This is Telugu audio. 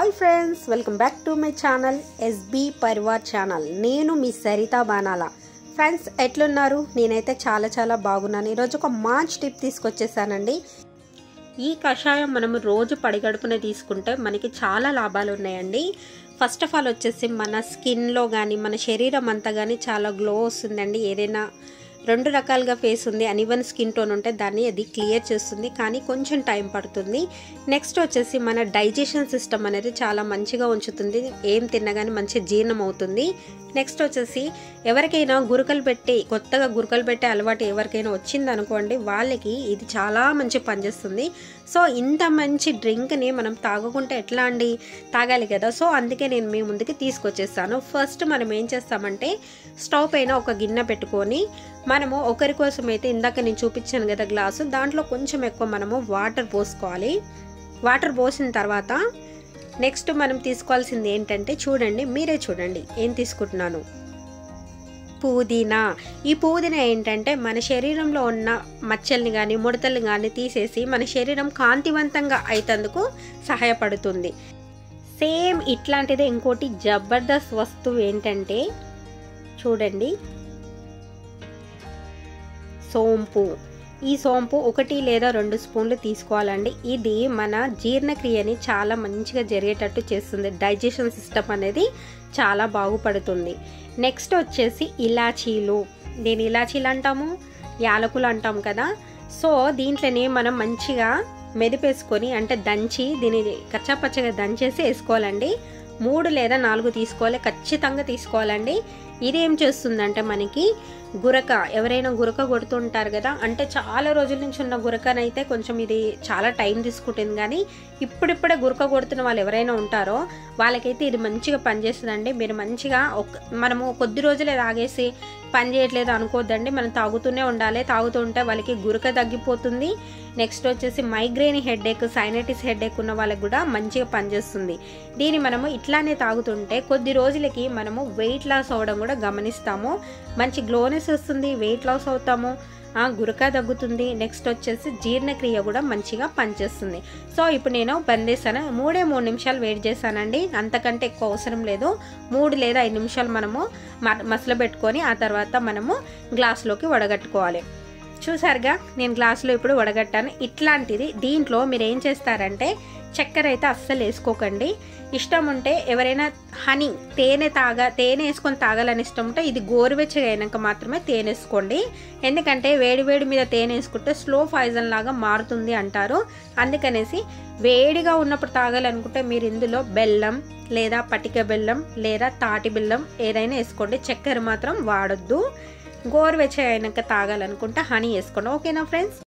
Hi friends, welcome back to my channel SB Parivar channel. నేను మీ సరితా బాణాల. ఫ్రెండ్స్, ఎట్లున్నారు? నేనైతే చాలా బాగున్నాను. ఈరోజు ఒక మంచి టిప్ తీసుకొచ్చేసానండి. ఈ కషాయం మనము రోజు పడిగడుపున తీసుకుంటే మనకి చాలా లాభాలు ఉన్నాయండి. ఫస్ట్ ఆఫ్ ఆల్ వచ్చేసి మన స్కిన్లో కానీ మన శరీరం అంతా కానీ చాలా గ్లో వస్తుందండి. ఏదైనా రెండు రకాలుగా ఫేస్ ఉంది, అన్ఈవెన్ స్కిన్ టోన్ ఉంటే దాన్ని అది క్లియర్ చేస్తుంది, కానీ కొంచెం టైం పడుతుంది. నెక్స్ట్ వచ్చేసి మన డైజెషన్ సిస్టమ్ అనేది చాలా మంచిగా ఉంచుతుంది. ఏం తిన్నా కానీ మంచి జీర్ణం అవుతుంది. నెక్స్ట్ వచ్చేసి ఎవరికైనా కొత్తగా గురకలు పెట్టే అలవాటు ఎవరికైనా వచ్చిందనుకోండి, వాళ్ళకి ఇది చాలా మంచి పనిచేస్తుంది. సో ఇంత మంచి డ్రింక్ని మనం తాగకుంటే ఎట్లా అండి? తాగాలి కదా. సో అందుకే నేను మీ ముందుకి తీసుకొచ్చేసాను. ఫస్ట్ మనం ఏం చేస్తామంటే స్టవ్ పైన ఒక గిన్నె పెట్టుకొని మనము ఒకరి కోసం అయితే ఇందాక నేను చూపించాను కదా గ్లాసు, దాంట్లో కొంచెం ఎక్కువ మనము వాటర్ పోసుకోవాలి. వాటర్ పోసిన తర్వాత నెక్స్ట్ మనం తీసుకోవాల్సింది ఏంటంటే, మీరే చూడండి ఏం తీసుకుంటున్నాను. పుదీనా. ఈ పుదీనా ఏంటంటే మన శరీరంలో ఉన్న మచ్చల్ని కానీ ముడతల్ని కానీ తీసేసి మన శరీరం కాంతివంతంగా అయితందుకు సహాయపడుతుంది. సేమ్ ఇట్లాంటిదే ఇంకోటి జబర్దస్త్ వస్తువు ఏంటంటే చూడండి, సోంపు. ఈ సోంపు 1 లేదా 2 స్పూన్లు తీసుకోవాలండి. ఇది మన జీర్ణక్రియని చాలా మంచిగా జరిగేటట్టు చేస్తుంది. డైజెషన్ సిస్టమ్ అనేది చాలా బాగుపడుతుంది. నెక్స్ట్ వచ్చేసి ఇలాచీలు. దీని ఇలాచీలు అంటాము, యాలకులు అంటాం కదా. సో దీంట్లోనే మనం మంచిగా మెదిపేసుకొని అంటే దంచి దీన్ని కచ్చాపచ్చగా దంచేసి వేసుకోవాలండి. 3 లేదా 4 తీసుకోవాలి, ఖచ్చితంగా తీసుకోవాలండి. ఇది ఏం చేస్తుందంటే మనకి ఎవరైనా గురక కొడుతుంటారు కదా, అంటే చాలా రోజుల నుంచి ఉన్న గురకనైతే కొంచెం ఇది చాలా టైం తీసుకుంటుంది, కానీ ఇప్పుడిప్పుడే గురక కొడుతున్న వాళ్ళు ఎవరైనా ఉంటారో వాళ్ళకైతే ఇది మంచిగా పనిచేస్తుందండి. మీరు మంచిగా మనము కొద్ది రోజులే తాగేసి పని చేయట్లేదు అనుకోవద్దండి. మనం తాగుతూనే ఉండాలి. తాగుతుంటే వాళ్ళకి గురక తగ్గిపోతుంది. నెక్స్ట్ వచ్చేసి మైగ్రేన్ హెడేక్, సైనటిస్ హెడేక్ ఉన్న వాళ్ళకి కూడా మంచిగా పనిచేస్తుంది. దీన్ని మనము ఇట్లానే తాగుతుంటే కొద్ది రోజులకి మనము వెయిట్ లాస్ అవ్వడం కూడా గమనిస్తాము. మంచి గ్లోనెస్ వస్తుంది, వెయిట్ లాస్ అవుతాము, గురక తగ్గుతుంది. నెక్స్ట్ వచ్చేసి జీర్ణక్రియ కూడా మంచిగా పనిచేస్తుంది. సో ఇప్పుడు నేను బందేసాను. 3 నిమిషాలు వెయిట్ చేశానండి. అంతకంటే ఎక్కువ అవసరం లేదు. 3 లేదా 5 నిమిషాలు మనము మసలబెట్టుకొని ఆ తర్వాత మనము గ్లాసులోకి వడగట్టుకోవాలి. చూసారుగా, నేను గ్లాసులో ఇప్పుడు వడగట్టాను. ఇట్లాంటిది దీంట్లో మీరు ఏం చేస్తారంటే చక్కెర అయితే అస్సలు వేసుకోకండి. ఇష్టం ఉంటే ఎవరైనా తేనె వేసుకొని తాగాలని ఇష్టం ఉంటే ఇది గోరువెచ్చగా అయినాక మాత్రమే తేనె వేసుకోండి. ఎందుకంటే వేడి మీద తేనె వేసుకుంటే స్లో పాయిజన్ లాగా మారుతుంది అంటారు. అందుకనేసి వేడిగా ఉన్నప్పుడు తాగాలనుకుంటే మీరు ఇందులో బెల్లం లేదా పటిక బెల్లం లేదా తాటి బెల్లం ఏదైనా వేసుకోండి. చక్కెర మాత్రం వాడొద్దు. గోరువెచ్చగా అయినాక తాగాలనుకుంటే హనీ వేసుకోండి. ఓకేనా ఫ్రెండ్స్?